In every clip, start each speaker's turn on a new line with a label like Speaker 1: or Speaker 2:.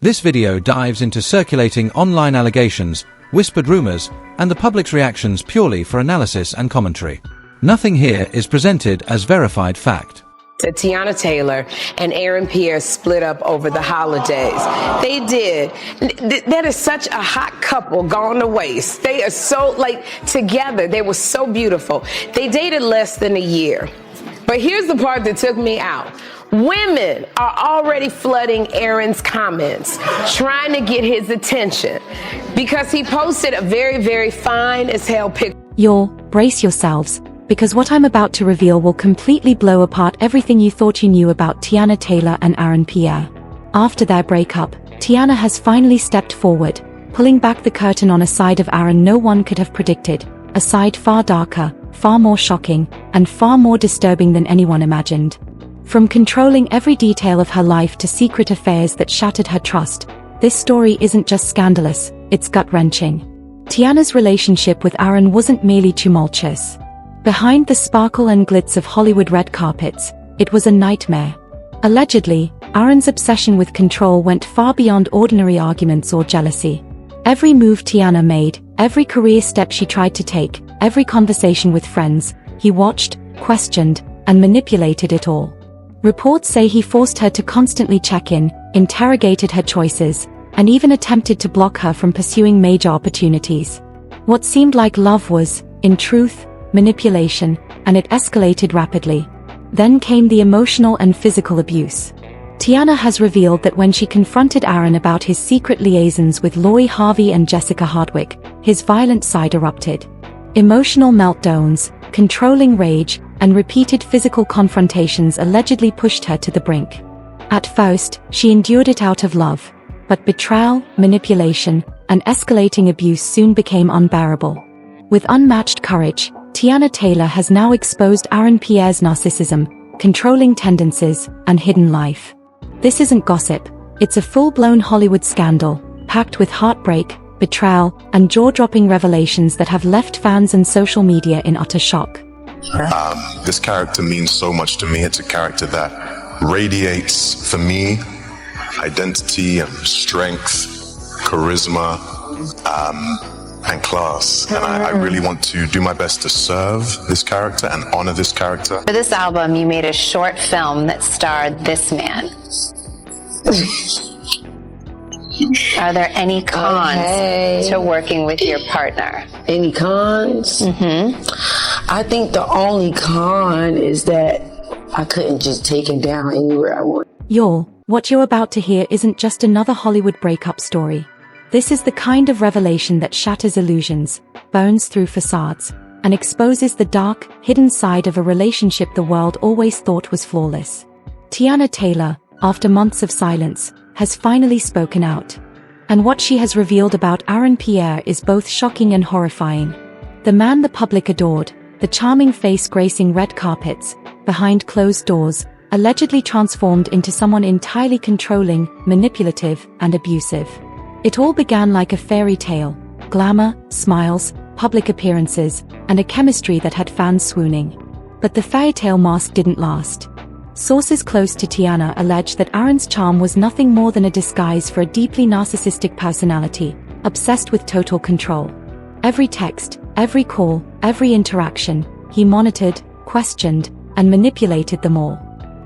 Speaker 1: This video dives into circulating online allegations, whispered rumors, and the public's reactions purely for analysis and commentary. Nothing here is presented as verified fact.
Speaker 2: Teyana Taylor and Aaron Pierre split up over the holidays. They did. That is such a hot couple gone to waste. They are so, together. They were so beautiful. They dated less than a year. But here's the part that took me out. Women are already flooding Aaron's comments, trying to get his attention because he posted a very, very fine as hell picture.
Speaker 3: Y'all, brace yourselves, because what I'm about to reveal will completely blow apart everything you thought you knew about Teyana Taylor and Aaron Pierre. After their breakup, Teyana has finally stepped forward, pulling back the curtain on a side of Aaron no one could have predicted, a side far darker, far more shocking, and far more disturbing than anyone imagined. From controlling every detail of her life to secret affairs that shattered her trust, this story isn't just scandalous, it's gut-wrenching. Teyana's relationship with Aaron wasn't merely tumultuous. Behind the sparkle and glitz of Hollywood red carpets, it was a nightmare. Allegedly, Aaron's obsession with control went far beyond ordinary arguments or jealousy. Every move Teyana made, every career step she tried to take, every conversation with friends, he watched, questioned, and manipulated it all. Reports say he forced her to constantly check in, interrogated her choices, and even attempted to block her from pursuing major opportunities. What seemed like love was, in truth, manipulation, and it escalated rapidly. Then came the emotional and physical abuse. Teyana has revealed that when she confronted Aaron about his secret liaisons with Lori Harvey and Jessica Hardwick, his violent side erupted. Emotional meltdowns, controlling rage, and repeated physical confrontations allegedly pushed her to the brink. At first, she endured it out of love, but betrayal, manipulation, and escalating abuse soon became unbearable. With unmatched courage, Teyana Taylor has now exposed Aaron Pierre's narcissism, controlling tendencies, and hidden life. This isn't gossip, it's a full-blown Hollywood scandal, packed with heartbreak, betrayal, and jaw-dropping revelations that have left fans and social media in utter shock.
Speaker 4: This character means so much to me. It's a character that radiates, for me, identity and strength, charisma, and class, and I really want to do my best to serve this character and honor this character.
Speaker 5: For this album, you made a short film that starred this man. Are there any cons to working with your partner?
Speaker 6: Any cons? I think the only con is that I couldn't just take him down anywhere I want.
Speaker 3: Y'all, what you're about to hear isn't just another Hollywood breakup story. This is the kind of revelation that shatters illusions, burns through facades, and exposes the dark, hidden side of a relationship the world always thought was flawless. Teyana Taylor, after months of silence, has finally spoken out. And what she has revealed about Aaron Pierre is both shocking and horrifying. The man the public adored, the charming face gracing red carpets, behind closed doors, allegedly transformed into someone entirely controlling, manipulative, and abusive. It all began like a fairy tale: glamour, smiles, public appearances, and a chemistry that had fans swooning. But the fairy tale mask didn't last. Sources close to Teyana allege that Aaron's charm was nothing more than a disguise for a deeply narcissistic personality, obsessed with total control. Every text, every call, every interaction, he monitored, questioned, and manipulated them all.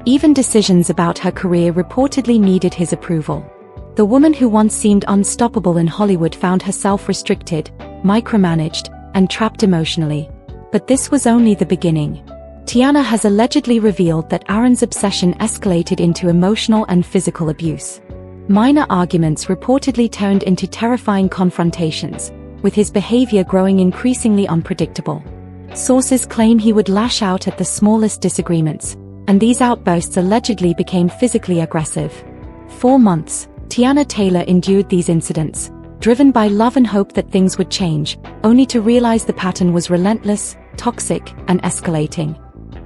Speaker 3: Even decisions about her career reportedly needed his approval. The woman who once seemed unstoppable in Hollywood found herself restricted, micromanaged, and trapped emotionally. But this was only the beginning. Teyana has allegedly revealed that Aaron's obsession escalated into emotional and physical abuse. Minor arguments reportedly turned into terrifying confrontations, with his behavior growing increasingly unpredictable. Sources claim he would lash out at the smallest disagreements, and these outbursts allegedly became physically aggressive. 4 months, Teyana Taylor endured these incidents, driven by love and hope that things would change, only to realize the pattern was relentless, toxic, and escalating.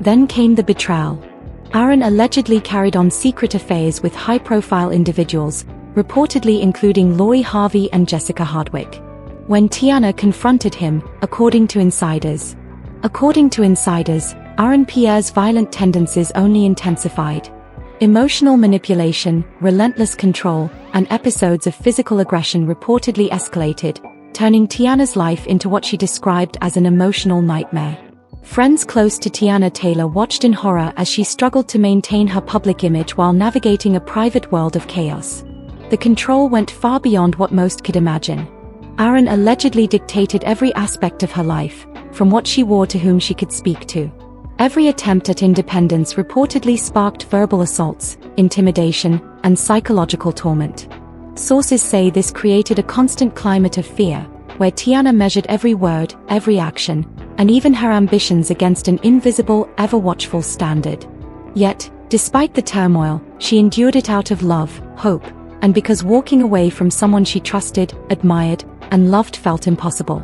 Speaker 3: Then came the betrayal. Aaron allegedly carried on secret affairs with high-profile individuals, reportedly including Lori Harvey and Jessica Hardwick. When Teyana confronted him, according to insiders, Aaron Pierre's violent tendencies only intensified. Emotional manipulation, relentless control, and episodes of physical aggression reportedly escalated, turning Teyana's life into what she described as an emotional nightmare. Friends close to Teyana Taylor watched in horror as she struggled to maintain her public image while navigating a private world of chaos. The control went far beyond what most could imagine. Aaron allegedly dictated every aspect of her life, from what she wore to whom she could speak to. Every attempt at independence reportedly sparked verbal assaults, intimidation, and psychological torment. Sources say this created a constant climate of fear, where Teyana measured every word, every action, and even her ambitions against an invisible, ever-watchful standard. Yet, despite the turmoil, she endured it out of love, hope, and because walking away from someone she trusted, admired, and loved felt impossible.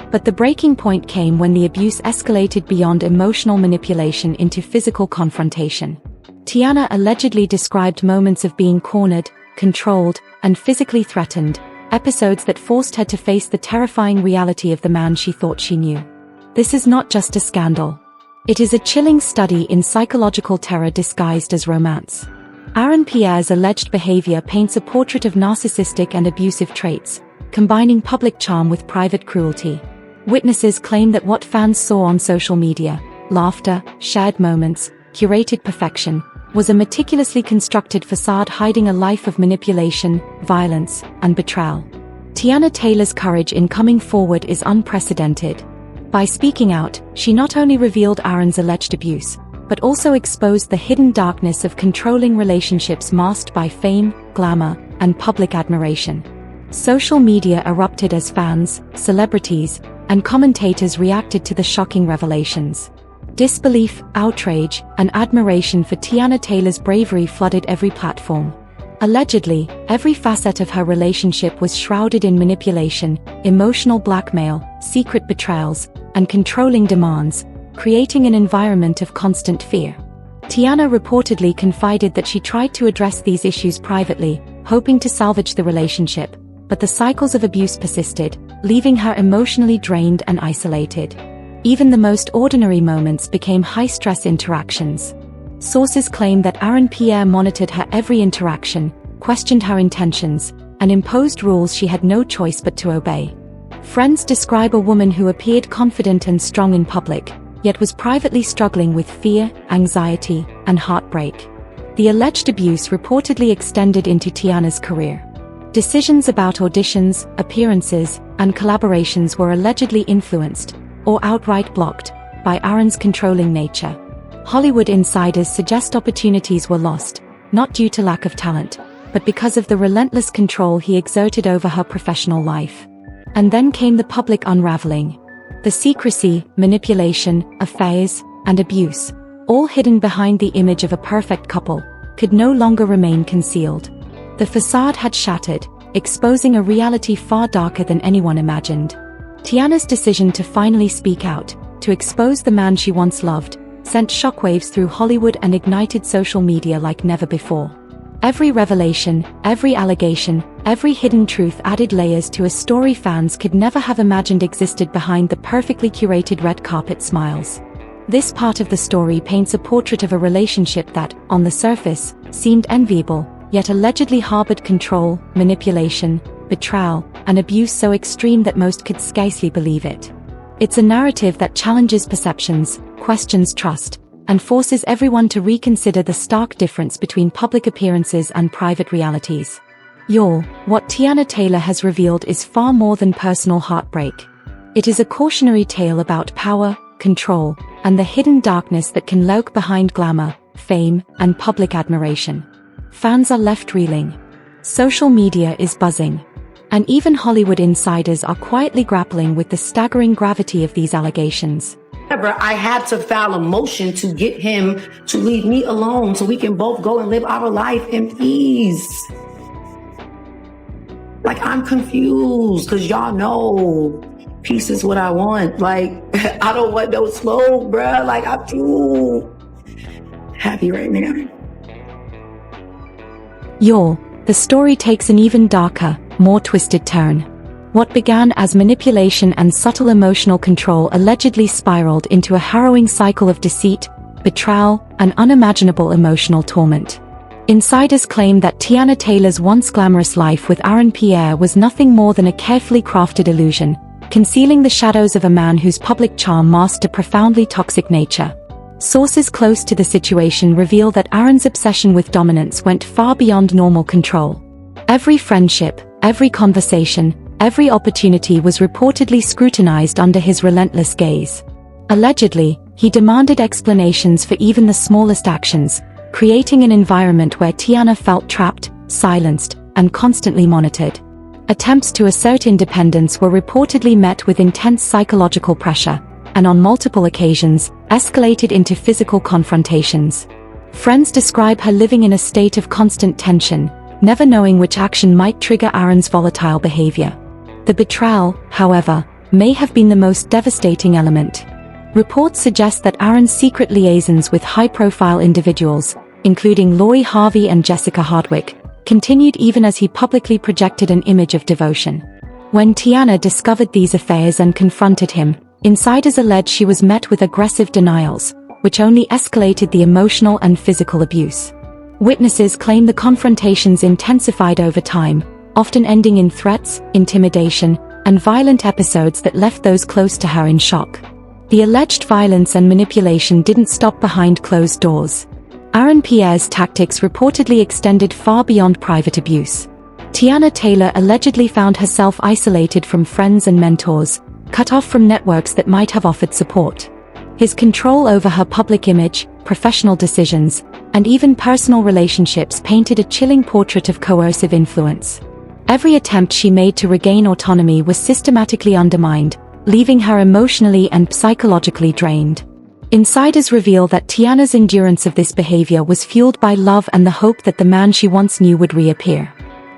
Speaker 3: But the breaking point came when the abuse escalated beyond emotional manipulation into physical confrontation. Teyana allegedly described moments of being cornered, controlled, and physically threatened, episodes that forced her to face the terrifying reality of the man she thought she knew. This is not just a scandal. It is a chilling study in psychological terror disguised as romance. Aaron Pierre's alleged behavior paints a portrait of narcissistic and abusive traits, combining public charm with private cruelty. Witnesses claim that what fans saw on social media, laughter, shared moments, curated perfection, was a meticulously constructed facade hiding a life of manipulation, violence, and betrayal. Teyana Taylor's courage in coming forward is unprecedented. By speaking out, she not only revealed Aaron's alleged abuse, but also exposed the hidden darkness of controlling relationships masked by fame, glamour, and public admiration. Social media erupted as fans, celebrities, and commentators reacted to the shocking revelations. Disbelief, outrage, and admiration for Teyana Taylor's bravery flooded every platform. Allegedly, every facet of her relationship was shrouded in manipulation, emotional blackmail, secret betrayals, and controlling demands, creating an environment of constant fear. Teyana reportedly confided that she tried to address these issues privately, hoping to salvage the relationship, but the cycles of abuse persisted, leaving her emotionally drained and isolated. Even the most ordinary moments became high-stress interactions. Sources claim that Aaron Pierre monitored her every interaction, questioned her intentions, and imposed rules she had no choice but to obey. Friends describe a woman who appeared confident and strong in public, yet was privately struggling with fear, anxiety, and heartbreak. The alleged abuse reportedly extended into Teyana's career. Decisions about auditions, appearances, and collaborations were allegedly influenced, or outright blocked, by Aaron's controlling nature. Hollywood insiders suggest opportunities were lost, not due to lack of talent, but because of the relentless control he exerted over her professional life. And then came the public unraveling. The secrecy, manipulation, affairs, and abuse, all hidden behind the image of a perfect couple, could no longer remain concealed. The facade had shattered, exposing a reality far darker than anyone imagined. Teyana's decision to finally speak out, to expose the man she once loved, sent shockwaves through Hollywood and ignited social media like never before. Every revelation, every allegation, every hidden truth added layers to a story fans could never have imagined existed behind the perfectly curated red carpet smiles. This part of the story paints a portrait of a relationship that, on the surface, seemed enviable, yet allegedly harbored control, manipulation, betrayal, and abuse so extreme that most could scarcely believe it. It's a narrative that challenges perceptions, questions trust, and forces everyone to reconsider the stark difference between public appearances and private realities. What Teyana Taylor has revealed is far more than personal heartbreak. It is a cautionary tale about power, control, and the hidden darkness that can lurk behind glamour, fame, and public admiration. Fans are left reeling. Social media is buzzing. And even Hollywood insiders are quietly grappling with the staggering gravity of these allegations.
Speaker 6: However, I had to file a motion to get him to leave me alone so we can both go and live our life in peace. Like, I'm confused because y'all know peace is what I want. Like, I don't want no smoke, bruh. Like, I'm too happy right now.
Speaker 3: The story takes an even darker, more twisted turn. What began as manipulation and subtle emotional control allegedly spiraled into a harrowing cycle of deceit, betrayal, and unimaginable emotional torment. Insiders claim that Teyana Taylor's once glamorous life with Aaron Pierre was nothing more than a carefully crafted illusion, concealing the shadows of a man whose public charm masked a profoundly toxic nature. Sources close to the situation reveal that Aaron's obsession with dominance went far beyond normal control. Every friendship, every conversation, every opportunity was reportedly scrutinized under his relentless gaze. Allegedly, he demanded explanations for even the smallest actions, creating an environment where Teyana felt trapped, silenced, and constantly monitored. Attempts to assert independence were reportedly met with intense psychological pressure, and on multiple occasions, escalated into physical confrontations. Friends describe her living in a state of constant tension, never knowing which action might trigger Aaron's volatile behavior. The betrayal, however, may have been the most devastating element. Reports suggest that Aaron's secret liaisons with high-profile individuals, including Lori Harvey and Jessica Hardwick, continued even as he publicly projected an image of devotion. When Teyana discovered these affairs and confronted him, insiders allege she was met with aggressive denials, which only escalated the emotional and physical abuse. Witnesses claim the confrontations intensified over time, often ending in threats, intimidation, and violent episodes that left those close to her in shock. The alleged violence and manipulation didn't stop behind closed doors. Aaron Pierre's tactics reportedly extended far beyond private abuse. Teyana Taylor allegedly found herself isolated from friends and mentors, cut off from networks that might have offered support. His control over her public image, professional decisions, and even personal relationships painted a chilling portrait of coercive influence. Every attempt she made to regain autonomy was systematically undermined, leaving her emotionally and psychologically drained. Insiders reveal that Teyana's endurance of this behavior was fueled by love and the hope that the man she once knew would reappear.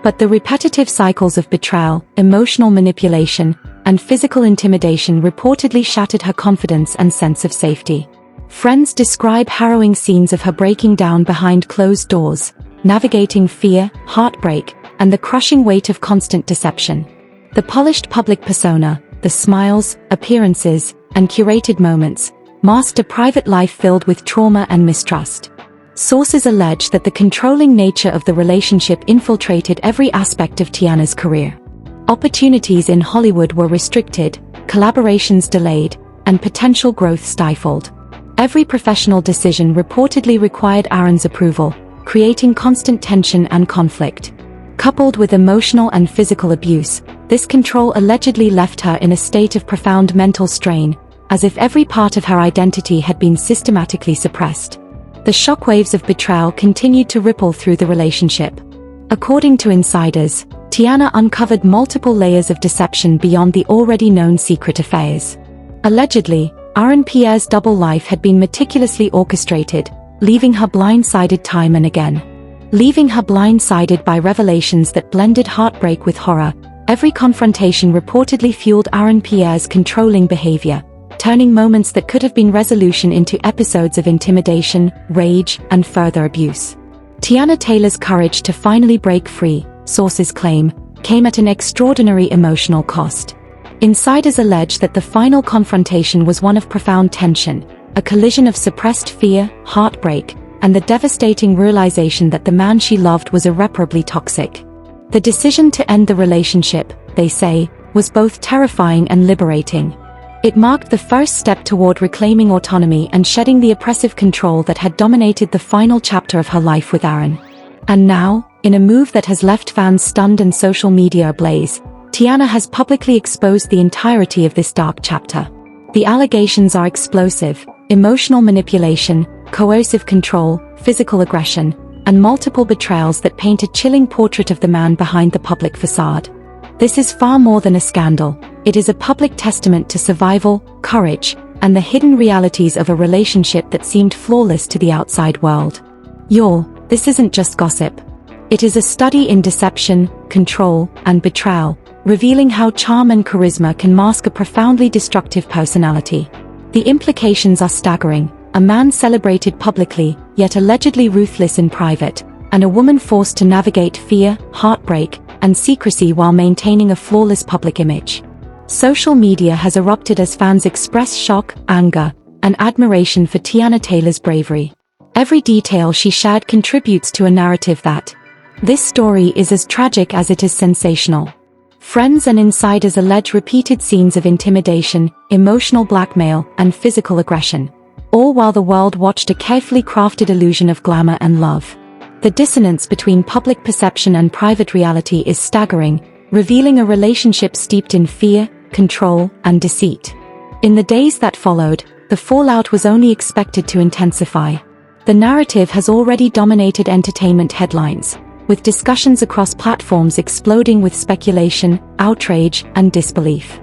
Speaker 3: But the repetitive cycles of betrayal, emotional manipulation, and physical intimidation reportedly shattered her confidence and sense of safety. Friends describe harrowing scenes of her breaking down behind closed doors, navigating fear, heartbreak, and the crushing weight of constant deception. The polished public persona, the smiles, appearances, and curated moments, masked a private life filled with trauma and mistrust. Sources allege that the controlling nature of the relationship infiltrated every aspect of Teyana's career. Opportunities in Hollywood were restricted, collaborations delayed, and potential growth stifled. Every professional decision reportedly required Aaron's approval, creating constant tension and conflict. Coupled with emotional and physical abuse, this control allegedly left her in a state of profound mental strain, as if every part of her identity had been systematically suppressed. The shockwaves of betrayal continued to ripple through the relationship. According to insiders, Teyana uncovered multiple layers of deception beyond the already known secret affairs. Allegedly, Aaron Pierre's double life had been meticulously orchestrated, leaving her blindsided time and again. Leaving her blindsided by revelations that blended heartbreak with horror, every confrontation reportedly fueled Aaron Pierre's controlling behavior, turning moments that could have been resolution into episodes of intimidation, rage, and further abuse. Teyana Taylor's courage to finally break free, sources claim, came at an extraordinary emotional cost. Insiders allege that the final confrontation was one of profound tension, a collision of suppressed fear, heartbreak, and the devastating realization that the man she loved was irreparably toxic. The decision to end the relationship, they say, was both terrifying and liberating. It marked the first step toward reclaiming autonomy and shedding the oppressive control that had dominated the final chapter of her life with Aaron. And now, in a move that has left fans stunned and social media ablaze, Teyana has publicly exposed the entirety of this dark chapter. The allegations are explosive: emotional manipulation, coercive control, physical aggression, and multiple betrayals that paint a chilling portrait of the man behind the public facade. This is far more than a scandal. It is a public testament to survival, courage, and the hidden realities of a relationship that seemed flawless to the outside world. Y'all, this isn't just gossip. It is a study in deception, control, and betrayal, revealing how charm and charisma can mask a profoundly destructive personality. The implications are staggering: a man celebrated publicly, yet allegedly ruthless in private, and a woman forced to navigate fear, heartbreak, and secrecy while maintaining a flawless public image. Social media has erupted as fans express shock, anger, and admiration for Teyana Taylor's bravery. Every detail she shared contributes to a narrative that this story is as tragic as it is sensational. Friends and insiders allege repeated scenes of intimidation, emotional blackmail, and physical aggression, all while the world watched a carefully crafted illusion of glamour and love. The dissonance between public perception and private reality is staggering, revealing a relationship steeped in fear, control, and deceit. In the days that followed, the fallout was only expected to intensify. The narrative has already dominated entertainment headlines, with discussions across platforms exploding with speculation, outrage, and disbelief.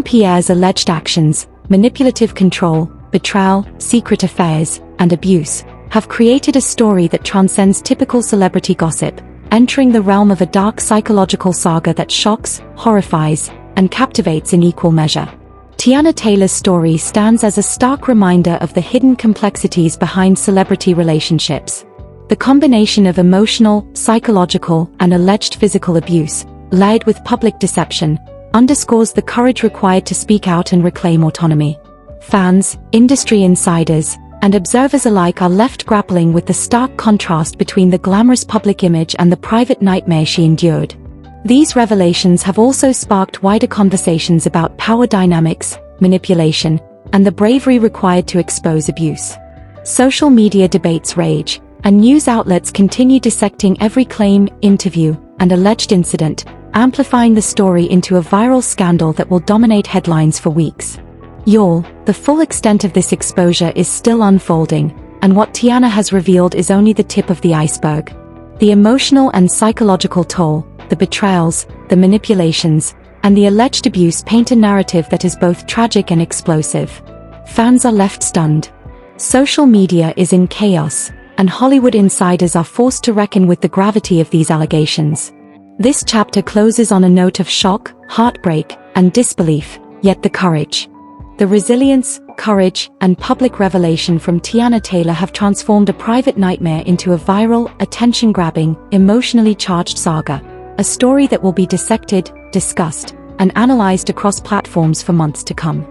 Speaker 3: Pierre's alleged actions, manipulative control, betrayal, secret affairs, and abuse, have created a story that transcends typical celebrity gossip, entering the realm of a dark psychological saga that shocks, horrifies, and captivates in equal measure. Teyana Taylor's story stands as a stark reminder of the hidden complexities behind celebrity relationships. The combination of emotional, psychological, and alleged physical abuse, layered with public deception, underscores the courage required to speak out and reclaim autonomy. Fans, industry insiders, and observers alike are left grappling with the stark contrast between the glamorous public image and the private nightmare she endured. These revelations have also sparked wider conversations about power dynamics, manipulation, and the bravery required to expose abuse. Social media debates rage, and news outlets continue dissecting every claim, interview, and alleged incident, amplifying the story into a viral scandal that will dominate headlines for weeks. Y'all, the full extent of this exposure is still unfolding, and what Teyana has revealed is only the tip of the iceberg. The emotional and psychological toll, the betrayals, the manipulations, and the alleged abuse paint a narrative that is both tragic and explosive. Fans are left stunned. Social media is in chaos, and Hollywood insiders are forced to reckon with the gravity of these allegations. This chapter closes on a note of shock, heartbreak, and disbelief, yet the courage, the resilience, courage, and public revelation from Teyana Taylor have transformed a private nightmare into a viral, attention-grabbing, emotionally charged saga, a story that will be dissected, discussed, and analyzed across platforms for months to come.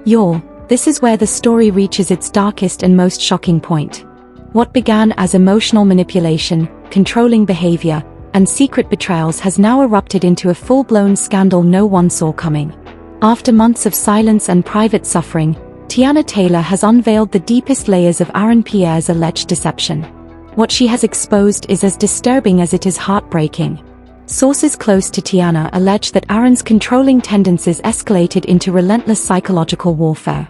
Speaker 3: Y'all, this is where the story reaches its darkest and most shocking point. What began as emotional manipulation, controlling behavior, and secret betrayals has now erupted into a full-blown scandal no one saw coming. After months of silence and private suffering, Teyana Taylor has unveiled the deepest layers of Pierre's alleged deception. What she has exposed is as disturbing as it is heartbreaking. Sources close to Teyana allege that Aaron's controlling tendencies escalated into relentless psychological warfare.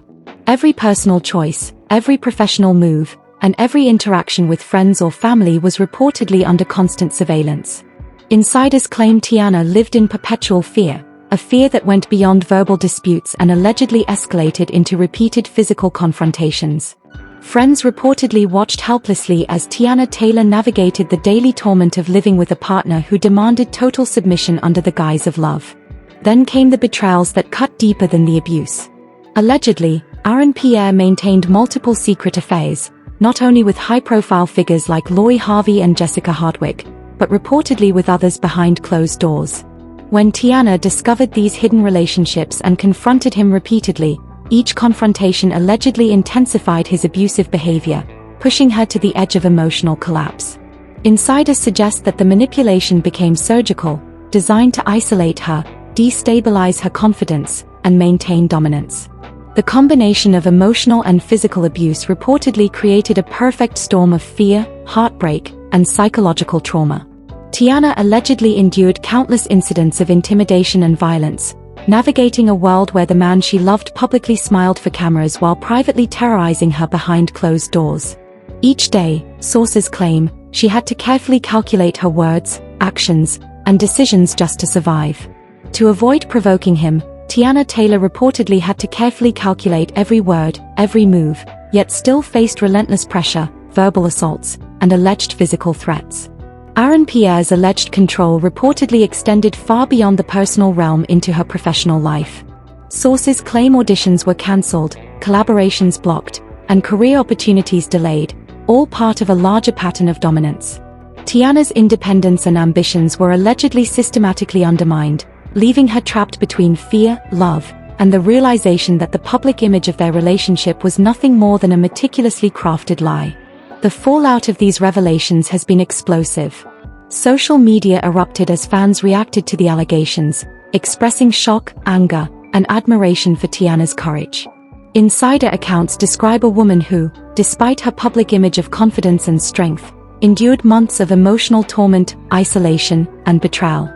Speaker 3: Every personal choice, every professional move, and every interaction with friends or family was reportedly under constant surveillance. Insiders claim Teyana lived in perpetual fear, a fear that went beyond verbal disputes and allegedly escalated into repeated physical confrontations. Friends reportedly watched helplessly as Teyana Taylor navigated the daily torment of living with a partner who demanded total submission under the guise of love. Then came the betrayals that cut deeper than the abuse. Allegedly, Pierre maintained multiple secret affairs, not only with high-profile figures like Lori Harvey and Jessica Hardwick, but reportedly with others behind closed doors. When Teyana discovered these hidden relationships and confronted him repeatedly, each confrontation allegedly intensified his abusive behavior, pushing her to the edge of emotional collapse. Insiders suggest that the manipulation became surgical, designed to isolate her, destabilize her confidence, and maintain dominance. The combination of emotional and physical abuse reportedly created a perfect storm of fear, heartbreak, and psychological trauma. Teyana allegedly endured countless incidents of intimidation and violence, navigating a world where the man she loved publicly smiled for cameras while privately terrorizing her behind closed doors. Each day, sources claim, she had to carefully calculate her words, actions, and decisions just to survive. To avoid provoking him, Teyana Taylor reportedly had to carefully calculate every word, every move, yet still faced relentless pressure, verbal assaults, and alleged physical threats. Pierre's alleged control reportedly extended far beyond the personal realm into her professional life. Sources claim auditions were cancelled, collaborations blocked, and career opportunities delayed, all part of a larger pattern of dominance. Teyana's independence and ambitions were allegedly systematically undermined, leaving her trapped between fear, love, and the realization that the public image of their relationship was nothing more than a meticulously crafted lie. The fallout of these revelations has been explosive. Social media erupted as fans reacted to the allegations, expressing shock, anger, and admiration for Teyana's courage. Insider accounts describe a woman who, despite her public image of confidence and strength, endured months of emotional torment, isolation, and betrayal.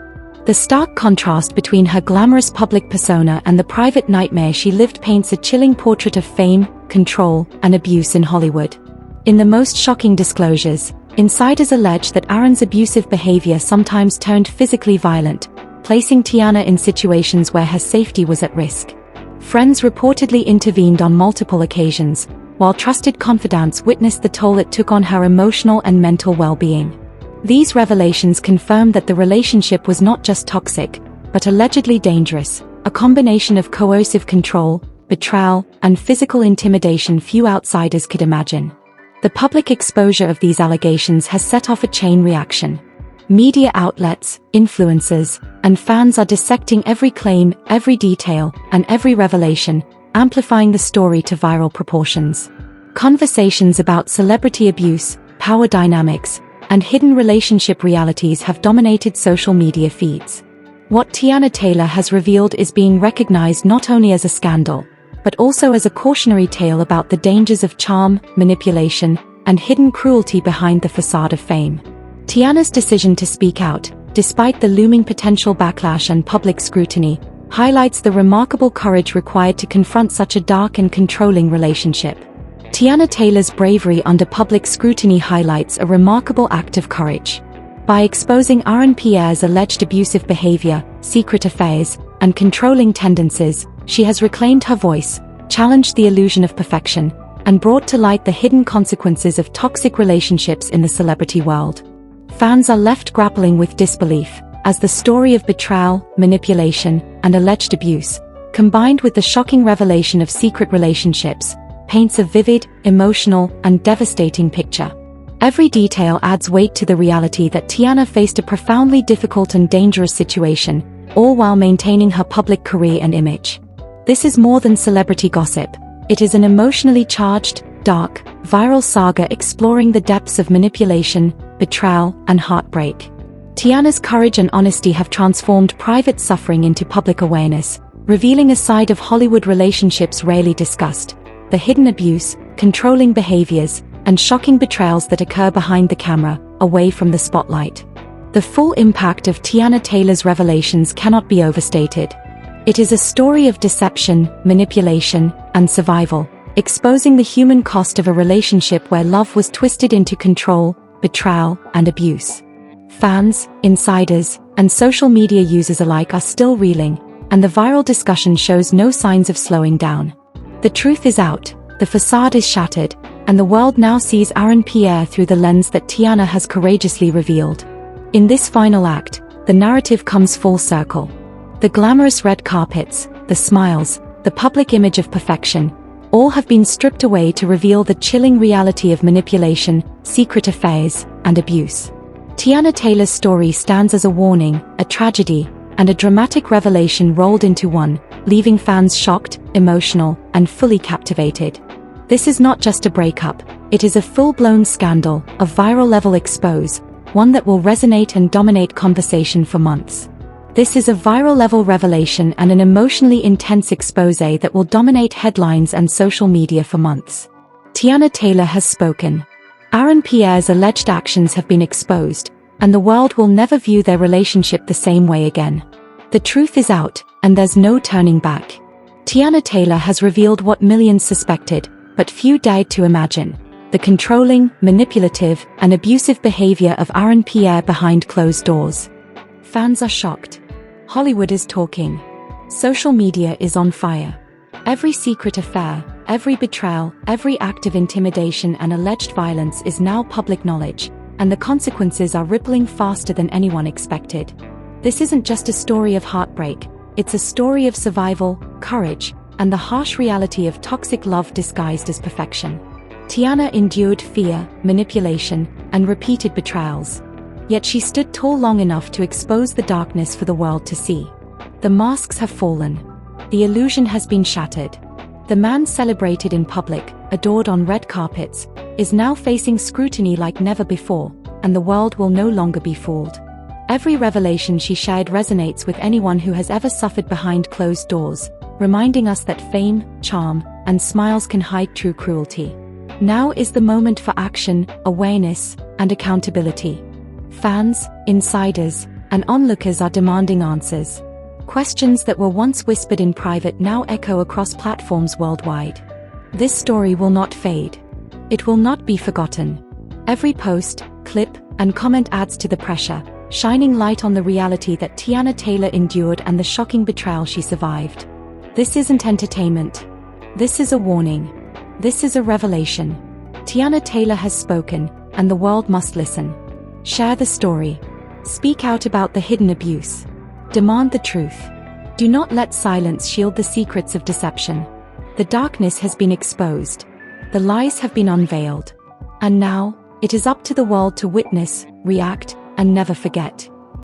Speaker 3: The stark contrast between her glamorous public persona and the private nightmare she lived paints a chilling portrait of fame, control, and abuse in Hollywood. In the most shocking disclosures, insiders allege that Aaron's abusive behavior sometimes turned physically violent, placing Teyana in situations where her safety was at risk. Friends reportedly intervened on multiple occasions, while trusted confidants witnessed the toll it took on her emotional and mental well-being. These revelations confirm that the relationship was not just toxic, but allegedly dangerous, a combination of coercive control, betrayal, and physical intimidation few outsiders could imagine. The public exposure of these allegations has set off a chain reaction. Media outlets, influencers, and fans are dissecting every claim, every detail, and every revelation, amplifying the story to viral proportions. Conversations about celebrity abuse, power dynamics, and hidden relationship realities have dominated social media feeds. What Teyana Taylor has revealed is being recognized not only as a scandal, but also as a cautionary tale about the dangers of charm, manipulation, and hidden cruelty behind the facade of fame. Teyana's decision to speak out, despite the looming potential backlash and public scrutiny, highlights the remarkable courage required to confront such a dark and controlling relationship. Teyana Taylor's bravery under public scrutiny highlights a remarkable act of courage. By exposing Pierre's alleged abusive behavior, secret affairs, and controlling tendencies, she has reclaimed her voice, challenged the illusion of perfection, and brought to light the hidden consequences of toxic relationships in the celebrity world. Fans are left grappling with disbelief, as the story of betrayal, manipulation, and alleged abuse, combined with the shocking revelation of secret relationships, paints a vivid, emotional, and devastating picture. Every detail adds weight to the reality that Teyana faced a profoundly difficult and dangerous situation, all while maintaining her public career and image. This is more than celebrity gossip. It is an emotionally charged, dark, viral saga exploring the depths of manipulation, betrayal, and heartbreak. Teyana's courage and honesty have transformed private suffering into public awareness, revealing a side of Hollywood relationships rarely discussed: the hidden abuse, controlling behaviors, and shocking betrayals that occur behind the camera, away from the spotlight. The full impact of Teyana Taylor's revelations cannot be overstated. It is a story of deception, manipulation, and survival, exposing the human cost of a relationship where love was twisted into control, betrayal, and abuse. Fans, insiders, and social media users alike are still reeling, and the viral discussion shows no signs of slowing down. The truth is out, the facade is shattered, and the world now sees Pierre through the lens that Teyana has courageously revealed. In this final act, the narrative comes full circle. The glamorous red carpets, the smiles, the public image of perfection, all have been stripped away to reveal the chilling reality of manipulation, secret affairs, and abuse. Teyana Taylor's story stands as a warning, a tragedy, and a dramatic revelation rolled into one, leaving fans shocked, emotional, and fully captivated. This is not just a breakup, it is a full-blown scandal, a viral-level expose, one that will resonate and dominate conversation for months. This is a viral-level revelation and an emotionally intense expose that will dominate headlines and social media for months. Teyana Taylor has spoken. Pierre's alleged actions have been exposed, and the world will never view their relationship the same way again. The truth is out, and there's no turning back. Teyana Taylor has revealed what millions suspected, but few dared to imagine: the controlling, manipulative, and abusive behavior of Pierre behind closed doors. Fans are shocked. Hollywood is talking. Social media is on fire. Every secret affair, every betrayal, every act of intimidation and alleged violence is now public knowledge, and the consequences are rippling faster than anyone expected. This isn't just a story of heartbreak, it's a story of survival, courage, and the harsh reality of toxic love disguised as perfection. Teyana endured fear, manipulation, and repeated betrayals. Yet she stood tall long enough to expose the darkness for the world to see. The masks have fallen. The illusion has been shattered. The man celebrated in public, adored on red carpets, is now facing scrutiny like never before, and the world will no longer be fooled. Every revelation she shared resonates with anyone who has ever suffered behind closed doors, reminding us that fame, charm, and smiles can hide true cruelty. Now is the moment for action, awareness, and accountability. Fans, insiders, and onlookers are demanding answers. Questions that were once whispered in private now echo across platforms worldwide. This story will not fade. It will not be forgotten. Every post, clip, and comment adds to the pressure, shining light on the reality that Teyana Taylor endured and the shocking betrayal she survived. This isn't entertainment. This is a warning. This is a revelation. Teyana Taylor has spoken, and the world must listen. Share the story. Speak out about the hidden abuse. Demand the truth. Do not let silence shield the secrets of deception. The darkness has been exposed. The lies have been unveiled. And now, it is up to the world to witness, react, and never forget.